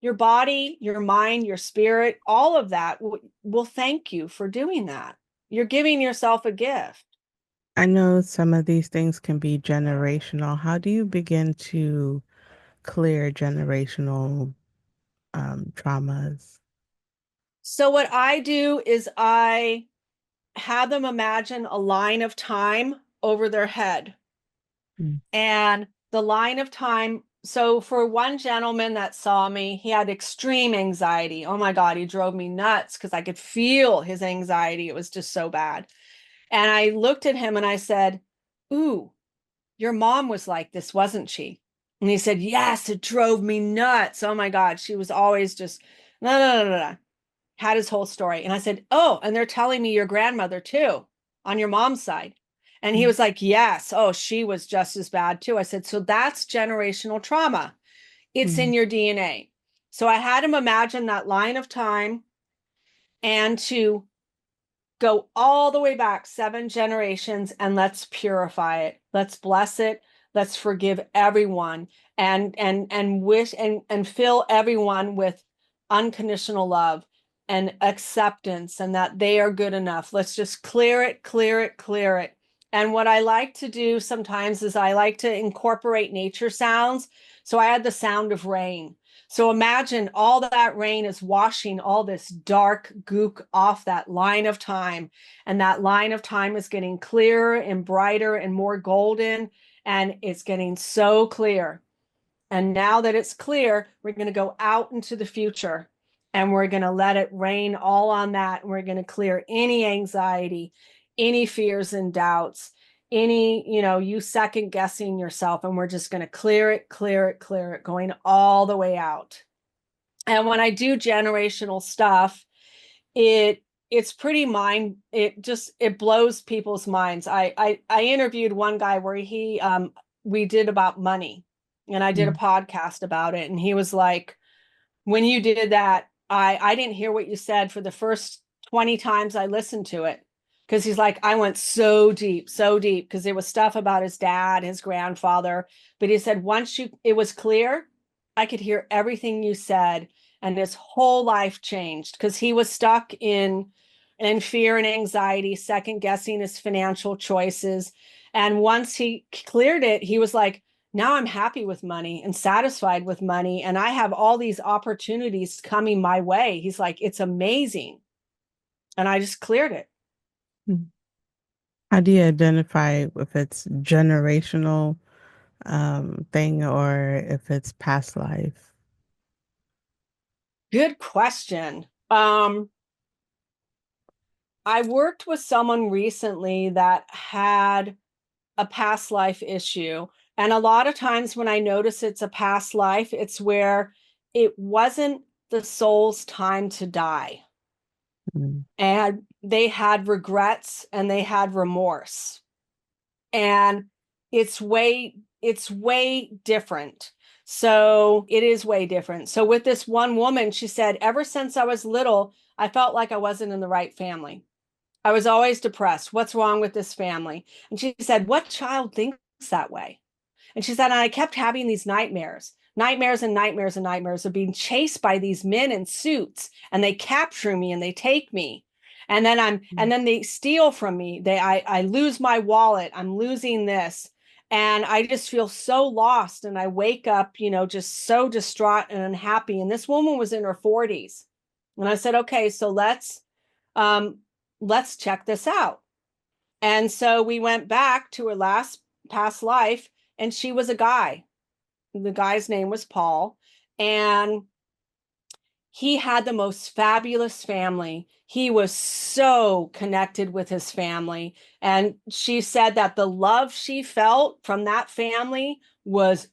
Your body, your mind, your spirit, all of that will thank you for doing that. You're giving yourself a gift. I know some of these things can be generational. How do you begin to clear generational traumas? So, what I do is I have them imagine a line of time over their head. Mm, And the line of time. So, for one gentleman that saw me, he had extreme anxiety. Oh my God, he drove me nuts because I could feel his anxiety. It was just so bad. And I looked at him and I said, "Ooh, your mom was like this, wasn't she?" And he said, "Yes, it drove me nuts. Oh my God, she was always just, no, no, no, no, no." Had his whole story. And I said, "Oh, and they're telling me your grandmother too, on your mom's side." And he mm, was like, "Yes. Oh, she was just as bad too." I said, "So that's generational trauma. It's in mm, your DNA." So I had him imagine that line of time and to go all the way back 7 generations and let's purify it. Let's bless it. Let's forgive everyone and wish and fill everyone with unconditional love and acceptance and that they are good enough. Let's just clear it, clear it, clear it. And what I like to do sometimes is I like to incorporate nature sounds. So I had the sound of rain. So imagine all that rain is washing all this dark gook off that line of time. And that line of time is getting clearer and brighter and more golden. And it's getting so clear. And now that it's clear, we're going to go out into the future and we're going to let it rain all on that. And we're going to clear any anxiety, any fears and doubts, any, you second guessing yourself. And we're just going to clear it, clear it, clear it, going all the way out. And when I do generational stuff, it it's pretty mind it blows people's minds. I interviewed one guy where he we did about money and I did a mm, podcast about it and he was like, when you did that, I didn't hear what you said for the first 20 times I listened to it. Because he's like, I went so deep, because there was stuff about his dad, his grandfather. But he said, once it was clear, I could hear everything you said. And his whole life changed because he was stuck in fear and anxiety, second guessing his financial choices. And once he cleared it, he was like, now I'm happy with money and satisfied with money. And I have all these opportunities coming my way. He's like, it's amazing. And I just cleared it. mm. How do you identify if it's generational thing or if it's past life? Good question. I worked with someone recently that had a past life issue. And a lot of times when I notice it's a past life, it's where it wasn't the soul's time to die. Mm, And they had regrets and they had remorse. And it's way different. So it is way different. So with this one woman, she said, ever since I was little, I felt like I wasn't in the right family. I was always depressed. What's wrong with this family? And she said, what child thinks that way? And she said, and I kept having these nightmares, nightmares and nightmares and nightmares of being chased by these men in suits and they capture me and they take me. And mm, then they steal from me. I lose my wallet. I'm losing this. And I just feel so lost. And I wake up, just so distraught and unhappy. And this woman was in her 40s. And I said, okay, so um, let's check this out. And so we went back to her last past life, and she was a guy. The guy's name was Paul, and he had the most fabulous family. He was so connected with his family. And she said that the love she felt from that family was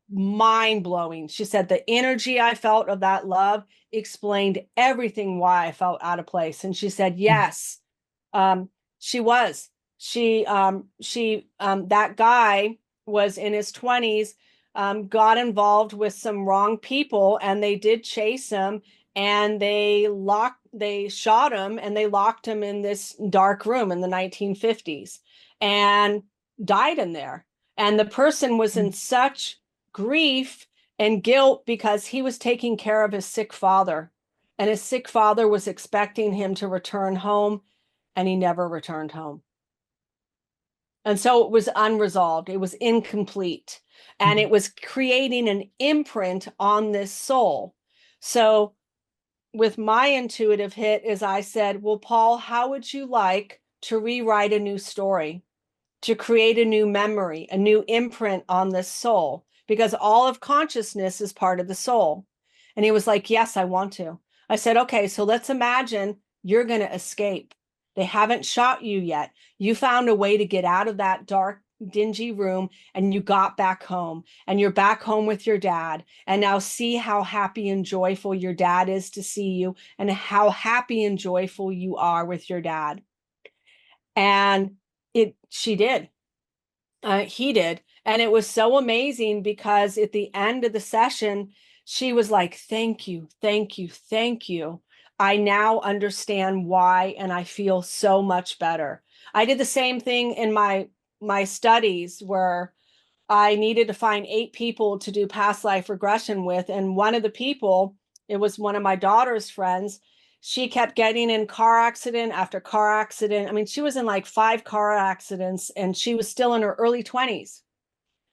mind blowing. She said the energy I felt of that love explained everything why I felt out of place. And she said, mm, yes, um, she was. That guy was in his 20s, got involved with some wrong people, and they did chase him, and they shot him and they locked him in this dark room in the 1950s and died in there. And the person was in such grief and guilt because he was taking care of his sick father. And his sick father was expecting him to return home, and he never returned home. And so it was unresolved, it was incomplete, and it was creating an imprint on this soul. So with my intuitive hit is I said, well, Paul, how would you like to rewrite a new story, to create a new memory, a new imprint on this soul? Because all of consciousness is part of the soul. And he was like, yes, I want to. I said, okay, so let's imagine you're going to escape. They haven't shot you yet. You found a way to get out of that dark, dingy room, and you got back home, and you're back home with your dad. And now see how happy and joyful your dad is to see you, and how happy and joyful you are with your dad. And she did. He did. And it was so amazing because at the end of the session, she was like, thank you, thank you, thank you. I now understand why, and I feel so much better. I did the same thing in my studies where I needed to find 8 people to do past life regression with. And one of the people, it was one of my daughter's friends. She kept getting in car accident after car accident. I mean, she was in like 5 car accidents, and she was still in her early 20s,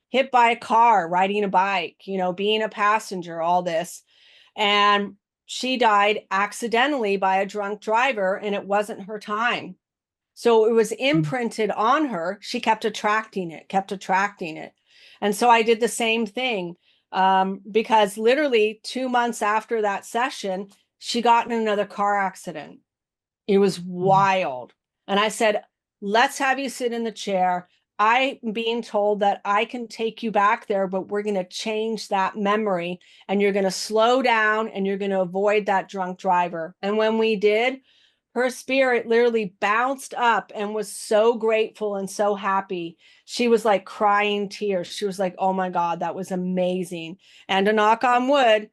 hit by a car, riding a bike, being a passenger, all this. And she died accidentally by a drunk driver, and it wasn't her time. So it was imprinted on her. She kept attracting it, kept attracting it. And so I did the same thing, because literally 2 months after that session, she got in another car accident. It was wild. And I said, let's have you sit in the chair. I'm being told that I can take you back there, but we're going to change that memory, and you're going to slow down, and you're going to avoid that drunk driver. And when we did, her spirit literally bounced up and was so grateful and so happy. She was like crying tears. She was like, oh my God, that was amazing. And to knock on wood,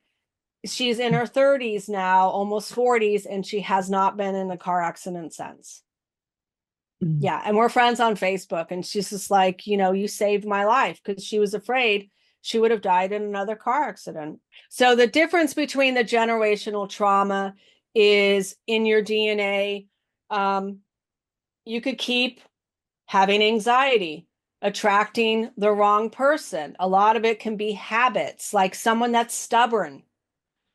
she's in her 30s now, almost 40s, and she has not been in a car accident since. Yeah. And we're friends on Facebook. And she's just like, you saved my life, because she was afraid she would have died in another car accident. So the difference between the generational trauma is in your DNA. You could keep having anxiety, attracting the wrong person. A lot of it can be habits, like someone that's stubborn.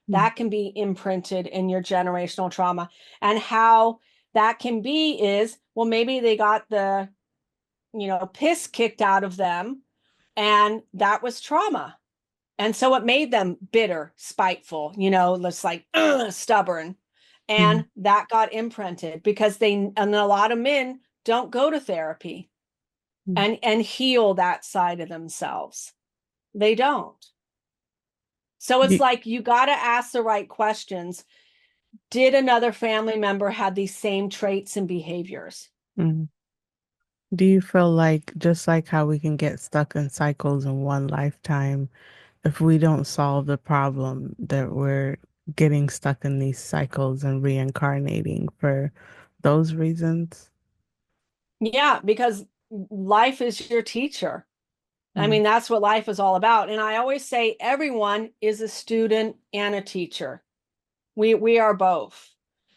That can be imprinted in your generational trauma. And how that can be is, well, maybe they got the, piss kicked out of them, and that was trauma. And so it made them bitter, spiteful, just like stubborn. And that got imprinted because and a lot of men don't go to therapy and heal that side of themselves. They don't. So it's like, you got to ask the right questions. Did another family member have these same traits and behaviors? Do you feel like, just like how we can get stuck in cycles in one lifetime, if we don't solve the problem, that we're getting stuck in these cycles and reincarnating for those reasons? Yeah, because life is your teacher. I Mm, mean, that's what life is all about. And I always say everyone is a student and a teacher. We are both.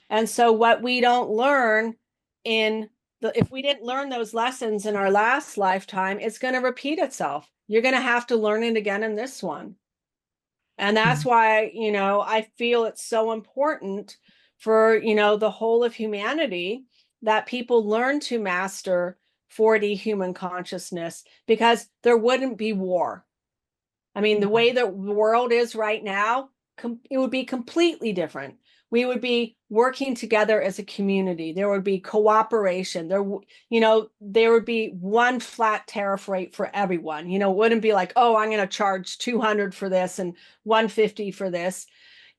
And so what we don't learn if we didn't learn those lessons in our last lifetime, it's going to repeat itself. You're going to have to learn it again in this one. And that's mm, why, I feel it's so important for, the whole of humanity, that people learn to master 4D human consciousness, because there wouldn't be war. I mean, the way the world is right now, it would be completely different. We would be working together as a community. There would be cooperation. There would be one flat tariff rate for everyone. It wouldn't be like, oh, I'm going to charge 200 for this and 150 for this.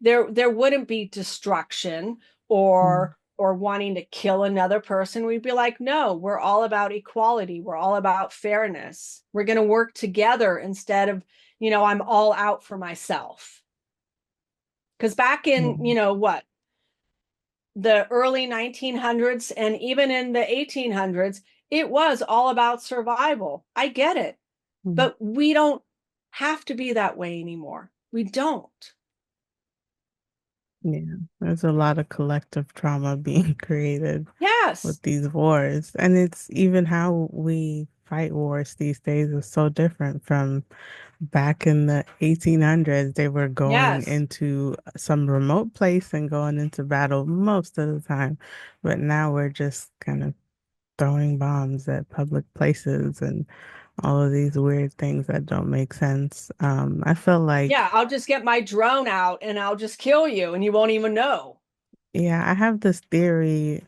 There wouldn't be destruction mm, or wanting to kill another person. We'd be like, no, we're all about equality. We're all about fairness. We're going to work together instead of, I'm all out for myself. Because back in, mm, what, the early 1900s and even in the 1800s, it was all about survival. I get it, Mm. but we don't have to be that way anymore. We don't. Yeah, there's a lot of collective trauma being created with Yes. these wars. And it's even how we fight wars these days is so different from back in the 1800s. They were going Yes. into some remote place and going into battle most of the time. But now we're just kind of throwing bombs at public places and all of these weird things that don't make sense. I feel Yeah, like, I'll just get my drone out and I'll just kill you and you won't even know. yeah, I have this theory,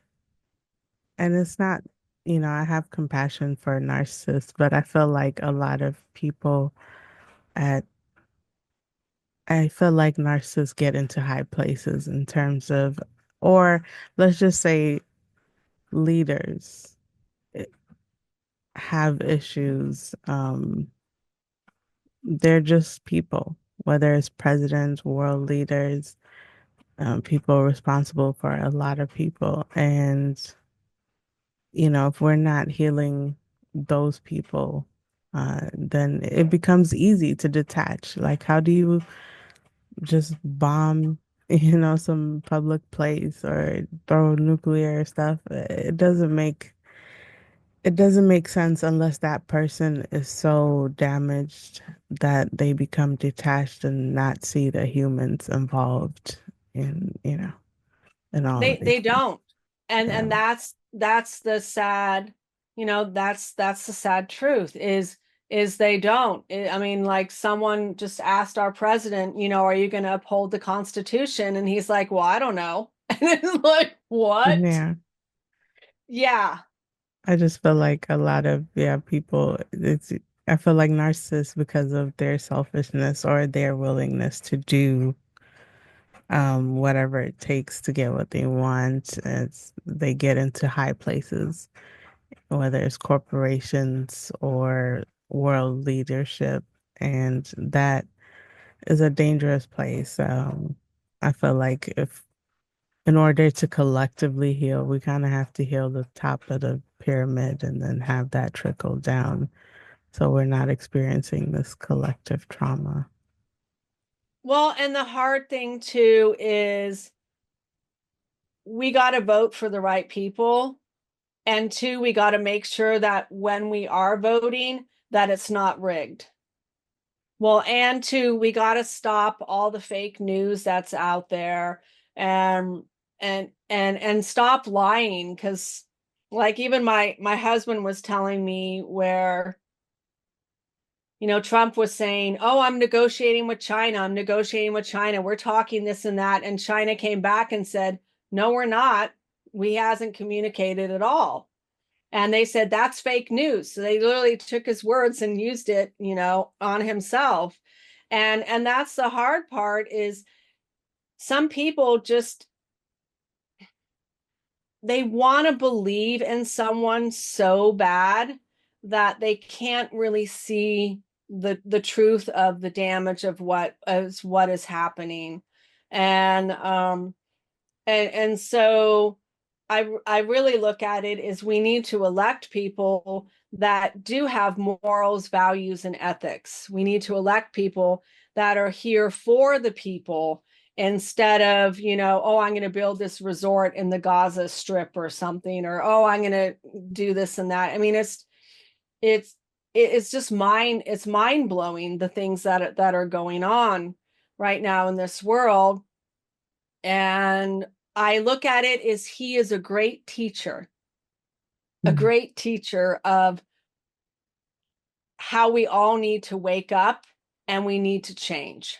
and it's not, I have compassion for narcissists, but I feel like a lot of people at, I feel like narcissists get into high places in terms of, or let's just say leaders eh, have issues. They're just people, whether it's presidents, world leaders, people responsible for a lot of people. And, if we're not healing those people, then it becomes easy to detach. Like, how do you just bomb, some public place or throw nuclear stuff? It doesn't make sense unless that person is so damaged that they become detached and not see the humans involved in all of They these things. don't. And Yeah. that's the sad, that's the sad truth is they don't. I mean, like someone just asked our president, are you going to uphold the Constitution? And he's like, well, I don't know. And it's like, what? Yeah. Yeah. I just feel like a lot of, yeah, people, I feel like narcissists, because of their selfishness or their willingness to do whatever it takes to get what they want, they get into high places, whether it's corporations or world leadership, and that is a dangerous place. I feel like if in order to collectively heal, we kind of have to heal the top of the pyramid and then have that trickle down so we're not experiencing this collective trauma. Well, and the hard thing too is we got to vote for the right people. And two, we got to make sure that when we are voting, that it's not rigged. Well, and two, we got to stop all the fake news that's out there and and stop lying because like even my husband was telling me where Trump was saying, "Oh, I'm negotiating with China. I'm negotiating with China. We're talking this and that." And China came back and said, "No, we're not. We hasn't communicated at all." And they said that's fake news. So they literally took his words and used it, on himself. And that's the hard part is some people just they want to believe in someone so bad that they can't really see the truth of the damage of what is happening. And so I really look at it as we need to elect people that do have morals, values, and ethics. We need to elect people that are here for the people instead of, oh, I'm going to build this resort in the Gaza Strip or something, or oh, I'm going to do this and that. I mean, it's it's just it's mind blowing the things that are going on right now in this world. And I look at it as he is a Mm. great teacher of how we all need to wake up and we need to change.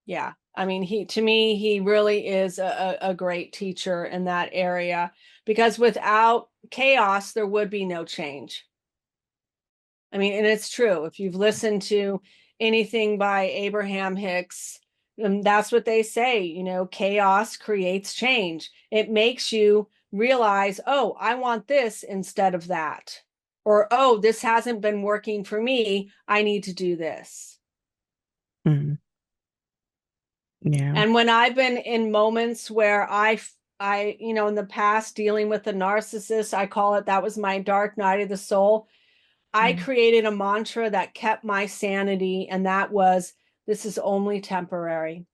Yeah. I mean, to me, he really is a great teacher in that area because without chaos, there would be no change. I mean, and it's true. If you've listened to anything by Abraham Hicks, that's what they say, chaos creates change. It makes you realize, oh, I want this instead of that. Or, oh, this hasn't been working for me. I need to do this. Mm. Yeah. And when I've been in moments where in the past dealing with a narcissist, I call it that was my dark night of the soul. I Mm. created a mantra that kept my sanity, and that was, this is only temporary.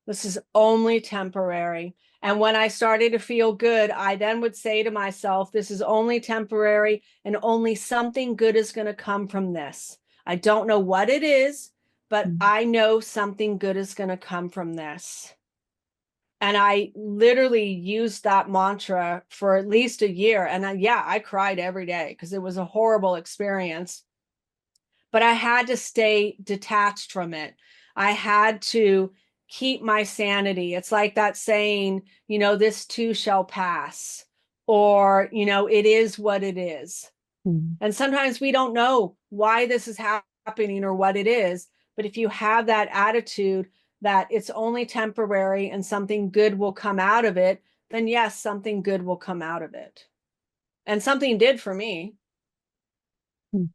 This is only temporary. And when I started to feel good, I then would say to myself, this is only temporary and only something good is going to come from this. I don't know what it is, but Mm. I know something good is going to come from this. And I literally used that mantra for at least a year. And I cried every day because it was a horrible experience. But I had to stay detached from it. I had to keep my sanity. It's like that saying, this too shall pass, or, it is what it is. Mm. And sometimes we don't know why this is happening or what it is. But if you have that attitude that it's only temporary and something good will come out of it, then yes, something good will come out of it. And something did for me. Mm.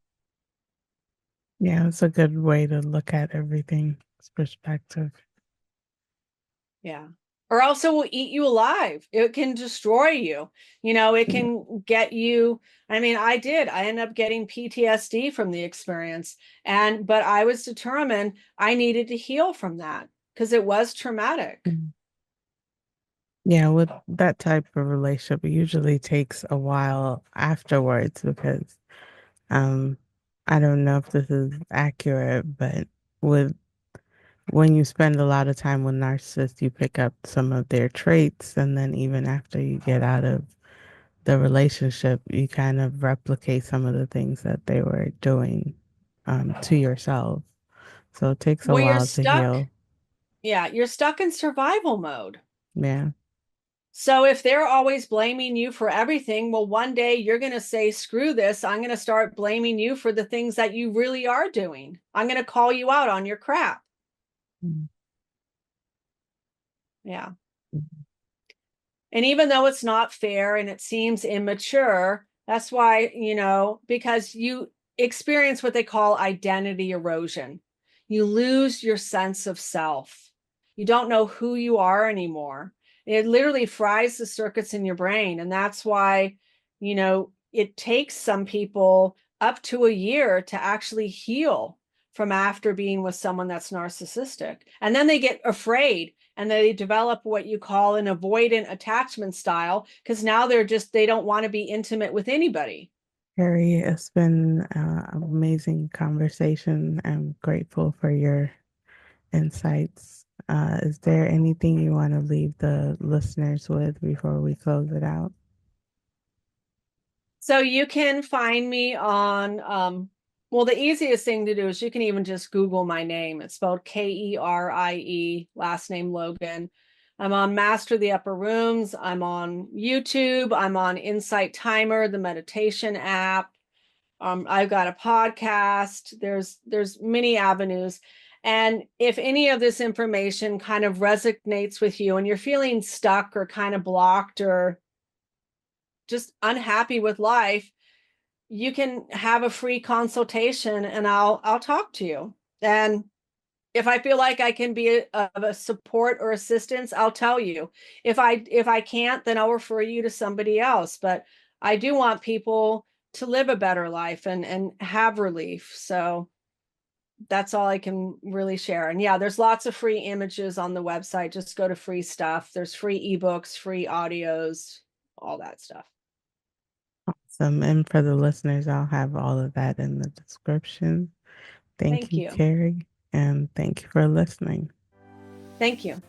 Yeah, it's a good way to look at everything. It's perspective. Yeah. Or else it will eat you alive. It can destroy you. It Mm. can get you. I mean, I did. I ended up getting PTSD from the experience. But I was determined I needed to heal from that because it was traumatic. Mm. Yeah, with that type of relationship, it usually takes a while afterwards because um I don't know if this is accurate, but with when you spend a lot of time with narcissists, you pick up some of their traits, and then even after you get out of the relationship, you kind of replicate some of the things that they were doing to yourself. So it takes a Well, you're while to stuck. heal. Yeah, you're stuck in survival mode. Yeah. So if they're always blaming you for everything, well, one day you're going to say, screw this. I'm going to start blaming you for the things that you really are doing. I'm going to call you out on your crap. Mm. Yeah. Mm. And even though it's not fair and it seems immature, that's why, because you experience what they call identity erosion. You lose your sense of self. You don't know who you are anymore. It literally fries the circuits in your brain. And that's why, it takes some people up to a year to actually heal from after being with someone that's narcissistic. And then they get afraid and they develop what you call an avoidant attachment style because now they don't want to be intimate with anybody. Harry, it's been an amazing conversation. I'm grateful for your insights. Is there anything you want to leave the listeners with before we close it out? So you can find me on well, the easiest thing to do is you can even just Google my name. It's spelled Kerie, last name Logan. I'm on Master the Upper Rooms. I'm on YouTube. I'm on Insight Timer, the meditation app. I've got a podcast. There's many avenues. And if any of this information kind of resonates with you and you're feeling stuck or kind of blocked or just unhappy with life, you can have a free consultation and I'll talk to you. And if I feel like I can be of a support or assistance, I'll tell you. If I can't, then I'll refer you to somebody else. But I do want people to live a better life and have relief. So that's all I can really share. And yeah, there's lots of free images on the website. Just go to free stuff. There's free ebooks, free audios, all that stuff. Awesome. And for the listeners, I'll have all of that in the description. Thank Thank you, you. Carrie, and thank you for listening. Thank you.